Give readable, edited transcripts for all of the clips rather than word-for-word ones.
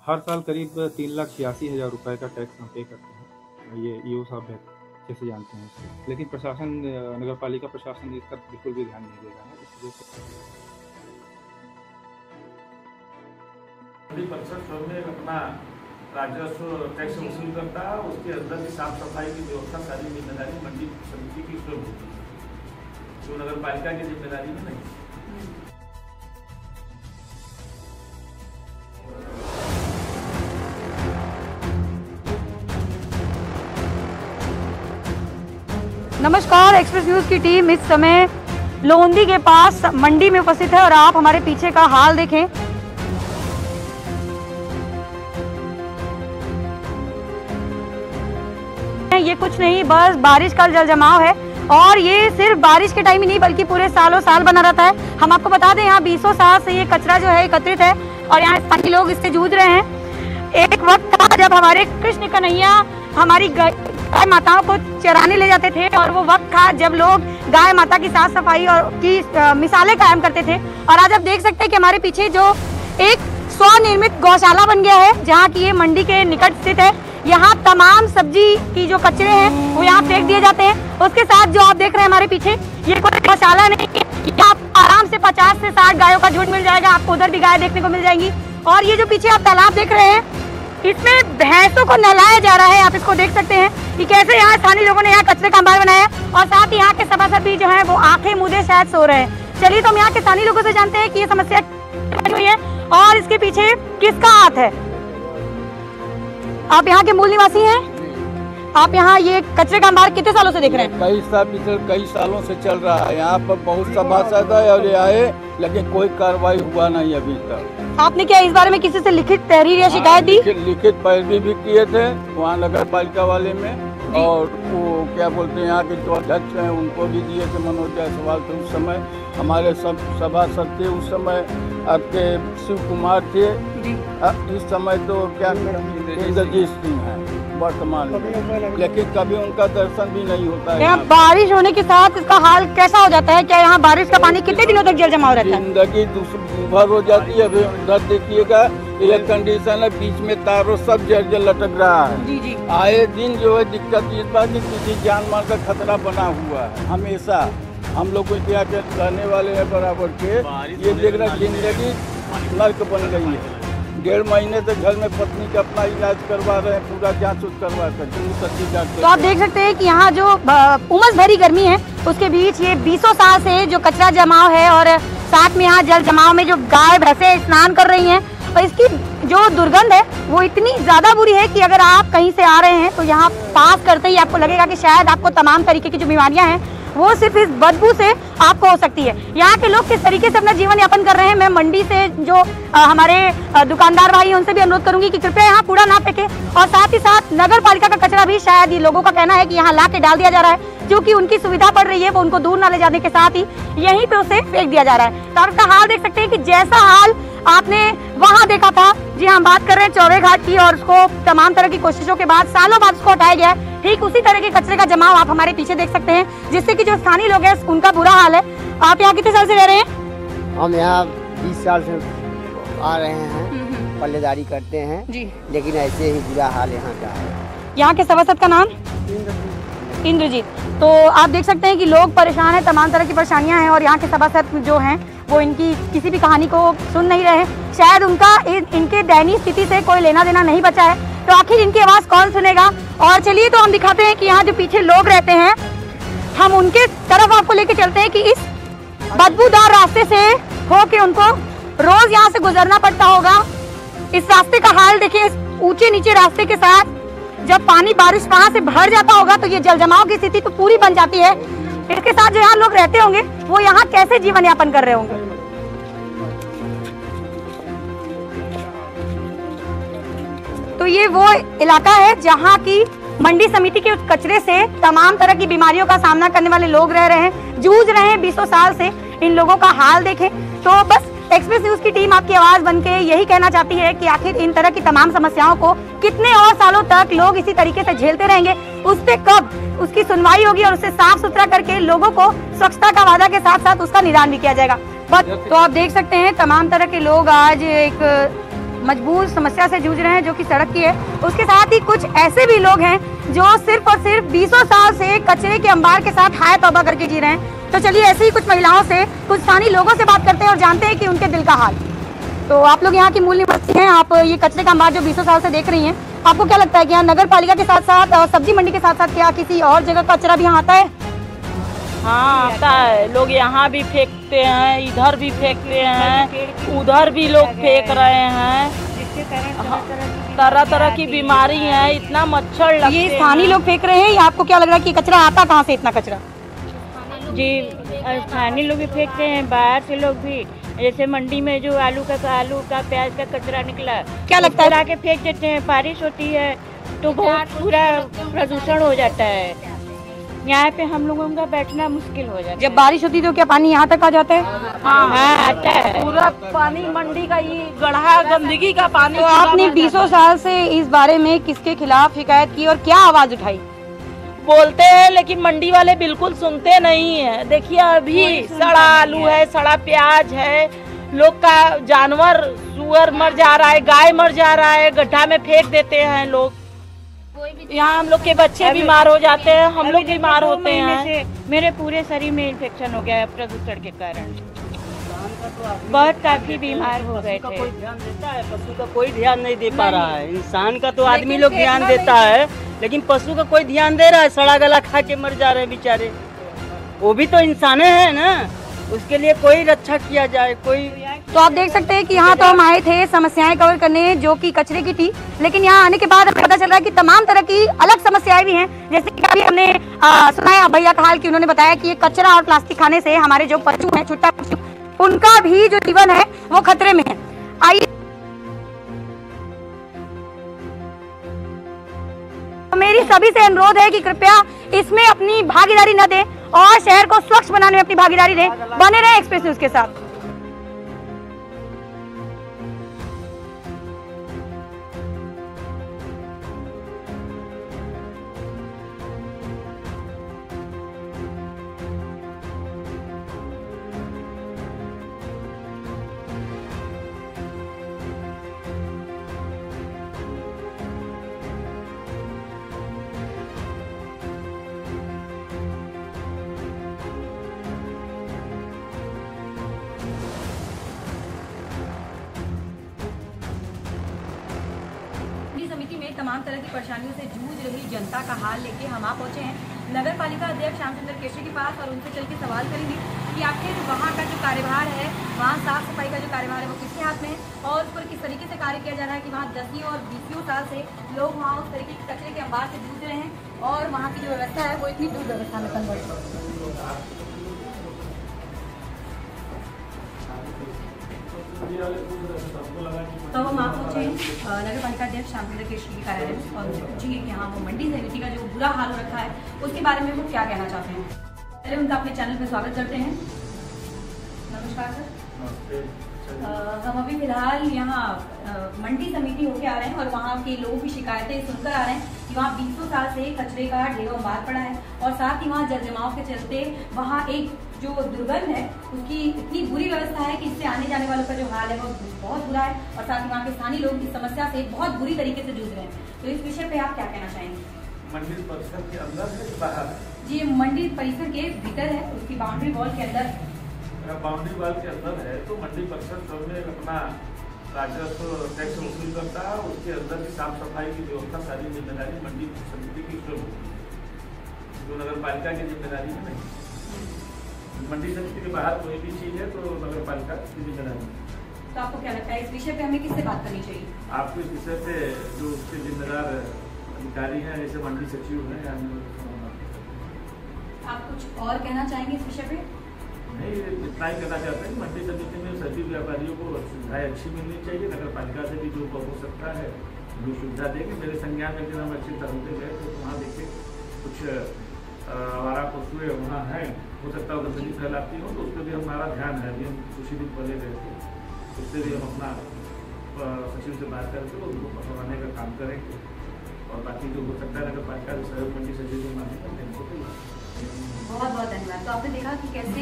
हर साल करीब 3,86,000 रुपये का टैक्स हम पे करते हैं। ये ईओ साहब अच्छे से जानते हैं इसको, लेकिन प्रशासन, नगर पालिका प्रशासन इस पर बिल्कुल भी ध्यान नहीं दे रहा है। इस वजह से परिषद में अपना राजस्व टैक्स वसूल करता है, उसके अंदर की साफ सफाई की व्यवस्था सारी जिम्मेदारी मंडी समिति की स्वयं होती है, जो नगर पालिका की जिम्मेदारी में नहीं। नमस्कार, एक्सप्रेस न्यूज की टीम इस समय लोंदी के पास मंडी में उपस्थित है और आप हमारे पीछे का हाल देखें। ये कुछ नहीं, बस बारिश का जल जमाव है और ये सिर्फ बारिश के टाइम ही नहीं बल्कि पूरे सालों साल बना रहता है। हम आपको बता दें, यहाँ 20 साल से ये कचरा जो है एकत्रित है और यहाँ स्थानीय लोग इससे जूझ रहे हैं। एक वक्त था जब हमारे कृष्ण कन्हैया हमारी गाय माताओं को चराने ले जाते थे और वो वक्त था जब लोग गाय माता की साफ सफाई और की मिसालें कायम करते थे। और आज आप देख सकते हैं कि हमारे पीछे जो एक स्वनिर्मित गौशाला बन गया है, जहाँ की ये मंडी के निकट स्थित है। यहाँ तमाम सब्जी की जो कचरे हैं वो यहाँ फेंक दिए जाते हैं। उसके साथ जो आप देख रहे हैं हमारे पीछे, ये कोई गौशाला नहीं है, यहाँ आराम से 50 से 60 गायों का झुंड मिल जाएगा। आपको उधर भी गाय देखने को मिल जाएंगी। और ये जो पीछे आप तालाब देख रहे हैं, इसमें भैंसों को नहलाया जा रहा है। आप इसको देख सकते हैं कि कैसे यहाँ स्थानीय लोगों ने यहाँ कचरे का अंबार बनाया और साथ ही यहाँ के सभासद भी जो है वो आंखें मूंदे शायद सो रहे हैं। चलिए तो हम यहाँ के स्थानीय लोगों से जानते हैं कि ये समस्या क्या हुई है और इसके पीछे किसका हाथ है। आप यहाँ के मूल निवासी हैं? आप यहाँ ये कचरे का अंबार कितने सालों से देख रहे हैं? कई सालों से चल रहा है। यहाँ पर बहुत सभासद है और ये आए, लेकिन कोई कार्रवाई हुआ नहीं अभी तक। आपने क्या इस बारे में किसी से लिखित तहरीर या शिकायत दी? लिखित पैरवी भी किए थे वहाँ नगर पालिका वाले में, और वो क्या बोलते हैं यहाँ के जो अध्यक्ष हैं उनको भी दिए थे, मनोज जायसवाल थे उस समय, हमारे सब सभासद थे उस समय, आपके शिव कुमार थे इस समय, तो क्या इंद्रजीत सिंह है वर्तमान में, लेकिन कभी उनका दर्शन भी नहीं होता है। यहाँ बारिश होने के साथ इसका हाल कैसा हो जाता है? क्या यहाँ बारिश का पानी कितने दिनों तक जल जमा रहता है? जिंदगी भर हो जाती है। अभी उधर देखिएगा, ये कंडीशन है, बीच में तारों सब जल लटक रहा है। जी जी। आए दिन जो है दिक्कत इस बात की किसी जान माल का खतरा बना हुआ है हमेशा। हम लोग को क्या रहने वाले हैं बराबर के, ये देख रहे जिंदगी नर्क बन गई है। 1.5 महीने तक घर में पत्नी का अपना इलाज करवा रहे हैं, पूरा जांच करवा कर। तो आप देख सकते हैं कि यहाँ जो उमस भरी गर्मी है उसके बीच ये 20 साल से जो कचरा जमाव है और साथ में यहाँ जल जमाव में जो गाय भैंसे स्नान कर रही हैं, और इसकी जो दुर्गंध है वो इतनी ज्यादा बुरी है कि अगर आप कहीं से आ रहे हैं तो यहाँ पास करते ही आपको लगेगा कि शायद आपको तमाम तरीके की जो बीमारियां हैं वो सिर्फ इस बदबू से आपको हो सकती है। यहाँ के लोग किस तरीके से अपना जीवन यापन कर रहे हैं, मैं मंडी से जो हमारे दुकानदार भाई हैं उनसे भी अनुरोध करूंगी कि कृपया यहाँ कूड़ा ना फेंके और साथ ही साथ नगर पालिका का कचरा भी शायद ये लोगों का कहना है कि यहाँ ला के डाल दिया जा रहा है, क्योंकि उनकी सुविधा पड़ रही है, वो उनको दूर ना ले जाने के साथ ही यहीं पे उसे फेंक दिया जा रहा है। तो आपका हाल देख सकते हैं कि जैसा हाल आपने वहाँ देखा था, जी हम बात कर रहे हैं चौबे घाट की, और उसको तमाम तरह की कोशिशों के बाद सालों बाद उसको हटाया गया है। ठीक उसी तरह के कचरे का जमाव आप हमारे पीछे देख सकते हैं, जिससे कि जो स्थानीय लोग हैं उनका बुरा हाल है। आप यहाँ कितने साल से रह रहे हैं? हम यहाँ 20 साल से आ रहे हैं, पल्लेदारी करते हैं जी, लेकिन ऐसे ही बुरा हाल यहाँ का है। यहाँ के सभासद का नाम इंद्रजीत। तो आप देख सकते हैं कि लोग परेशान हैं, तमाम तरह की परेशानियां हैं और यहाँ के सभासद जो हैं वो इनकी किसी भी कहानी को सुन नहीं रहे हैं। शायद उनका इनके दयनीय स्थिति से कोई लेना देना नहीं बचा है, तो आखिर इनकी आवाज़ कौन सुनेगा। और चलिए तो हम दिखाते हैं कि यहाँ जो पीछे लोग रहते हैं, हम उनके तरफ आपको लेके चलते हैं कि इस बदबूदार रास्ते से होके उनको रोज यहाँ से गुजरना पड़ता होगा। इस रास्ते का हाल देखिए, इस ऊंचे नीचे रास्ते के साथ जब पानी बारिश वहां से भर जाता होगा तो ये जल जमाव की स्थिति तो पूरी बन जाती है। इसके साथ जो यहाँ लोग रहते होंगे वो यहाँ कैसे जीवन यापन कर रहे होंगे। तो ये वो इलाका है जहाँ की मंडी समिति के उस कचरे से तमाम तरह की बीमारियों का सामना करने वाले लोग रह रहे हैं, जूझ रहे हैं 20 साल से। इन लोगों का हाल देखें तो बस एक्सप्रेस न्यूज की टीम आपकी आवाज बनके यही कहना चाहती है कि आखिर इन तरह की तमाम समस्याओं को कितने और सालों तक लोग इसी तरीके से झेलते रहेंगे, उस पे कब उसकी सुनवाई होगी और उसे साफ सुथरा करके लोगों को स्वच्छता का वादा के साथ साथ उसका निदान भी किया जाएगा। तो आप देख सकते हैं तमाम तरह के लोग आज एक मजबूर समस्या से जूझ रहे हैं जो कि सड़क की है। उसके साथ ही कुछ ऐसे भी लोग हैं जो सिर्फ और सिर्फ 20 साल से कचरे के अंबार के साथ हाय तौबा करके जी रहे हैं। तो चलिए ऐसे ही कुछ महिलाओं से, कुछ स्थानीय लोगों से बात करते हैं और जानते हैं कि उनके दिल का हाल। तो आप लोग यहाँ की मूल निवासी हैं, आप ये कचरे का अंबार जो 20 साल से देख रही हैं, आपको क्या लगता है कि यहाँ नगर पालिका के साथ साथ और सब्जी मंडी के साथ साथ क्या किसी और जगह कचरा भी यहाँ आता है? हाँ आता है, लोग यहाँ भी फेंकते हैं, इधर भी फेंकते हैं, उधर भी लोग फेंक रहे हैं, तरह तरह की बीमारी है, इतना मच्छर लगते हैं। ये स्थानीय लोग फेंक रहे हैं या आपको क्या लग रहा है कि कचरा आता कहाँ से इतना कचरा? जी स्थानीय लोग भी फेंकते हैं, बाहर से लोग भी, जैसे मंडी में जो आलू का प्याज का कचरा निकला, क्या लगता है? के फेंक देते हैं, बारिश होती है तो बहुत पूरा प्रदूषण हो जाता है, यहाँ पे हम लोगों का बैठना मुश्किल हो जाता है। जब बारिश होती तो क्या पानी यहाँ तक आ जाता है? हाँ आता है, पूरा पानी मंडी का ये गढ़ा गंदगी का पानी। तो आपने 20 साल से इस बारे में किसके खिलाफ शिकायत की और क्या आवाज उठाई? बोलते हैं लेकिन मंडी वाले बिल्कुल सुनते नहीं है। देखिए अभी सड़ा आलू है, सड़ा प्याज है, लोग का जानवर सुअर मर जा रहा है, गाय मर जा रहा है, गड्ढा में फेंक देते हैं लोग। यहाँ हम लोग के बच्चे बीमार हो जाते हैं, हम लोग बीमार होते हैं। मेरे पूरे शरीर में इन्फेक्शन हो गया है प्रदूषण के कारण, बहुत काफी बीमार हो गए थे। कोई ध्यान देता है? पशु का कोई ध्यान नहीं दे पा रहा है। इंसान का तो आदमी लोग ध्यान देता है, लेकिन पशु का कोई ध्यान दे रहा है? सड़ा गला खा के मर जा रहे हैं बेचारे, वो भी तो इंसान है ना, उसके लिए कोई रक्षा किया जाए कोई। तो आप देख सकते हैं कि यहाँ तो हम आए थे समस्याएं कवर करने जो कि कचरे की थी, लेकिन यहाँ आने के बाद हमें पता चल रहा है कि तमाम तरह की अलग समस्याएं भी हैं। जैसे कि अभी हमने सुना है भैया का हाल कि उन्होंने बताया कि ये कचरा और प्लास्टिक खाने से हमारे जो पशु हैं, छुट्टा पशु, उनका भी जो जीवन है वो खतरे में है। आइए मेरी सभी से अनुरोध है कि कृपया इसमें अपनी भागीदारी न दें और शहर को स्वच्छ बनाने में अपनी भागीदारी दें। बने रहे एक्सप्रेस न्यूज के साथ। समिति में तमाम तरह की परेशानियों से जूझ रही जनता का हाल लेके हम आप पहुंचे हैं नगर पालिका अध्यक्ष श्यामचंद्र केशरी के पास और उनसे चल के सवाल करेंगे कि आखिर वहाँ का जो कार्यभार है, वहाँ साफ सफाई का जो कार्यभार है वो किसके हाथ में है और उस पर किस तरीके से कार्य किया जा रहा है कि वहाँ 10 और 20 साल से लोग वहाँ उस तरीके के कचरे के अंबार से जूझ रहे हैं और वहाँ की जो व्यवस्था है वो इतनी दुर्व्यवस्था में कन्वर्ट है। तो हम आप पहुंचे नगर पालिका अध्यक्ष श्यामचंद्र केशरी के कार्यालय में और उनसे पूछेंगे कि हाँ वो मंडी समिति का जो बुरा हाल रखा है उसके बारे में वो क्या कहना चाहते हैं। पहले उनका अपने चैनल पे स्वागत करते हैं। नमस्कार सर। हम अभी फिलहाल यहाँ मंडी समिति होके आ रहे हैं और वहाँ के लोगों की शिकायतें सुनकर आ रहे हैं कि वहाँ 20 साल से कचरे का ढेरों अंबार पड़ा है और साथ ही वहाँ जल जमाव के चलते वहाँ एक जो दुर्गंध है उसकी इतनी बुरी व्यवस्था है कि इससे आने जाने वालों का जो हाल है वो बहुत बुरा है और साथ ही वहाँ के स्थानीय लोग इस समस्या से बहुत बुरी तरीके से जूझ रहे हैं। तो इस विषय पे आप क्या कहना चाहेंगे? मंदिर परिसर के अंदर है बाहर? जी मंदिर परिसर के भीतर है, उसकी बाउंड्री वॉल के अंदर। बाउंड्री वॉल के अंदर है तो मंडी परिसर में अपना राजस्व टैक्स वसूल करता है, उसके अंदर की साफ सफाई की व्यवस्था सारी जिम्मेदारी मंडी समिति की स्वयं होती है, जो नगर पालिका की जिम्मेदारी में नहीं। मंडी समिति के बाहर कोई भी चीज है तो नगर पालिका की जिम्मेदारी। तो आपको क्या लगता है इस विषय पे हमें किससे बात करनी चाहिए? आपको इस विषय पे जो उसके जिम्मेदार अधिकारी हैं जैसे मंडी सचिव हैं, आप कुछ और कहना चाहेंगे इस विषय पे? नहीं, इतना ही कहना चाहते हैं मंडी समिति में सभी व्यापारियों को सुविधाएं अच्छी मिलनी चाहिए। नगर पालिका से भी जो हो सकता है जो सुविधा देंगे। मेरे संज्ञान में हम अच्छी तरह से गए तो वहाँ देखिए कुछ आवारा पशुएं वहाँ हैं, हो सकता है गंदगी फैलाती हो तो उस पर भी हमारा ध्यान है। अभी हम कुछ ही दिन पहले गए थे, उससे भी हम अपना सचिव से बात करके उनको पकड़वाने का काम करेंगे और बाकी जो हो सकता है नगर पालिका सहयोग मंडी सचिव के माध्यम से बहुत बहुत धन्यवाद। तो आपने देखा कि कैसे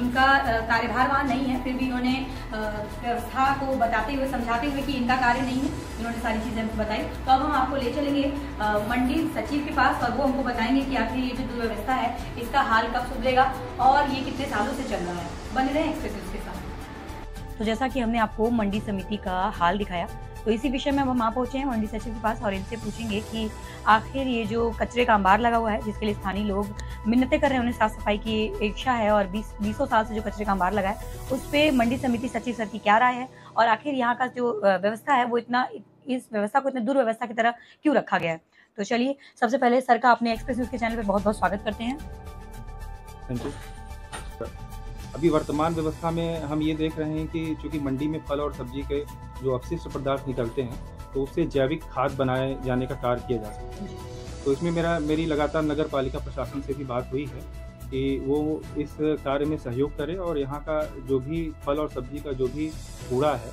इनका कार्यभार वहाँ नहीं है, फिर भी इन्होंने व्यवस्था को बताते हुए, समझाते हुए कि इनका कार्य नहीं है, इन्होंने सारी चीज़ें हमको बताई। तो अब हम आपको ले चलेंगे मंडी सचिव के पास और वो हमको बताएंगे कि आखिर ये जो दुर्व्यवस्था है इसका हाल कब सुधरेगा और ये कितने सालों से चल रहा है। बने रहें एक्सप्रेस न्यूज़ के साथ। तो जैसा कि हमने आपको मंडी समिति का हाल दिखाया, तो इसी विषय में अब हम पहुंचे हैं मंडी सचिव के पास और इनसे पूछेंगे कि आखिर ये जो कचरे का अंबार लगा हुआ है, जिसके लिए स्थानीय लोग मिन्नतें कर रहे हैं, उन्हें साफ सफाई की इच्छा है और 20 साल से जो कचरे का अंबार लगा है उस पे मंडी समिति सचिव सर की क्या राय है और आखिर यहाँ का जो व्यवस्था है वो इस व्यवस्था को इतने दुर्व्यवस्था की तरह क्यों रखा गया है। तो चलिए सबसे पहले सर का अपने एक्सप्रेस न्यूज़ के चैनल पर बहुत बहुत स्वागत करते हैं। Thank you. अभी वर्तमान व्यवस्था में हम ये देख रहे हैं कि चूँकि मंडी में फल और सब्जी के जो अपशिष्ट पदार्थ निकलते हैं तो उससे जैविक खाद बनाए जाने का कार्य किया जा सकता है। तो इसमें मेरी लगातार नगर पालिका प्रशासन से भी बात हुई है कि वो इस कार्य में सहयोग करे और यहाँ का जो भी फल और सब्जी का जो भी कूड़ा है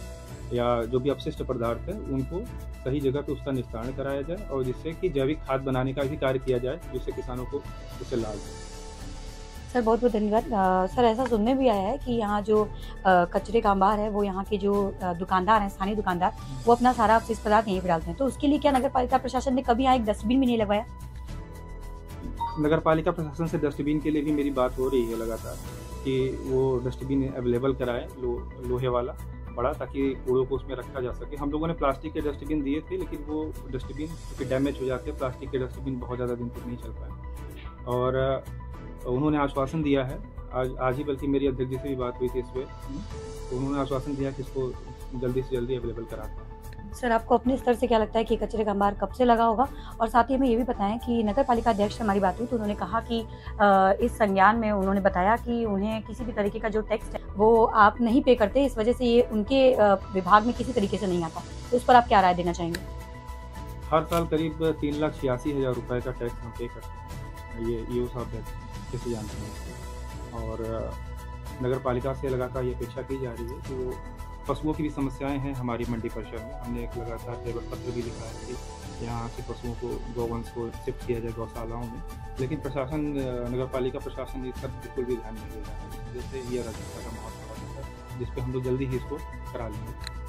या जो भी अपशिष्ट पदार्थ है उनको सही जगह पे उसका निस्तारण कराया जाए और जिससे कि जैविक खाद बनाने का भी कार्य किया जाए, जिससे किसानों को उससे लाभ हो। सर बहुत बहुत धन्यवाद। सर ऐसा सुनने भी आया है कि यहाँ जो कचरे का अंबार है वो यहाँ के जो दुकानदार हैं, स्थानीय दुकानदार, वो अपना सारा अपशिष्ट पदार्थ यहीं पे डालते हैं। तो उसके लिए क्या नगर पालिका प्रशासन ने कभी यहाँ एक डस्टबिन भी नहीं लगवाया? नगर पालिका प्रशासन से डस्टबिन के लिए भी मेरी बात हो रही है लगातार कि वो डस्टबिन अवेलेबल कराए लोहे वाला बड़ा, ताकि कूड़ों को उसमें रखा जा सके। हम लोगों ने प्लास्टिक के डस्टबिन दिए थे लेकिन वो डस्टबिन डैमेज हो जाते हैं, प्लास्टिक के डस्टबिन बहुत ज़्यादा दिन तक नहीं चल पाए। और उन्होंने आश्वासन दिया है, आज ही बल्कि मेरी अध्यक्ष जी से भी बात हुई थी इस पर, तो उन्होंने आश्वासन दिया कि इसको जल्दी से जल्दी अवेलेबल कराते हैं। सर आपको अपने स्तर से क्या लगता है कि कचरे का अंबार कब से लगा होगा? और साथ ही हमें ये भी बताएं कि नगर पालिका अध्यक्ष से हमारी बात हुई तो उन्होंने कहा कि इस संज्ञान में उन्होंने बताया कि उन्हें किसी भी तरीके का जो टैक्स है वो आप नहीं पे करते, इस वजह से ये उनके विभाग में किसी तरीके से नहीं आता। तो उस पर आप क्या राय देना चाहेंगे? हर साल करीब 3,86,000 रुपये का टैक्स हम पे करते हैं, ये ईओ साहब कैसे जानते हैं। और नगर पालिका से लगातार ये अपेक्षा की जा रही है कि वो पशुओं की भी समस्याएं हैं हमारी मंडी परिषद में। हमने एक लगातार टेबल पत्र भी लिखा है कि यहाँ से पशुओं को, गौवंश को शिफ्ट किया जाए गौशालाओं में, लेकिन प्रशासन, नगर पालिका प्रशासन इस पर बिल्कुल भी ध्यान नहीं दे रहा है, जैसे ये राजनीति का माहौल खड़ा है, जिस पर हम लोग जल्दी ही इसको करा लेंगे।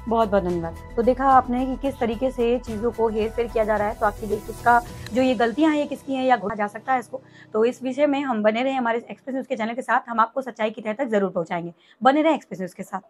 बहुत बहुत धन्यवाद। तो देखा आपने कि किस तरीके से चीज़ों को हेर फेर किया जा रहा है, तो आखिर किसका जो ये गलतियां हैं ये किसकी हैं या घोड़ा जा सकता है इसको। तो इस विषय में हम बने रहे हमारे एक्सप्रेस न्यूज़ के चैनल के साथ, हम आपको सच्चाई की तह तक जरूर पहुंचाएंगे। बने रहे एक्सप्रेस न्यूज़ के साथ।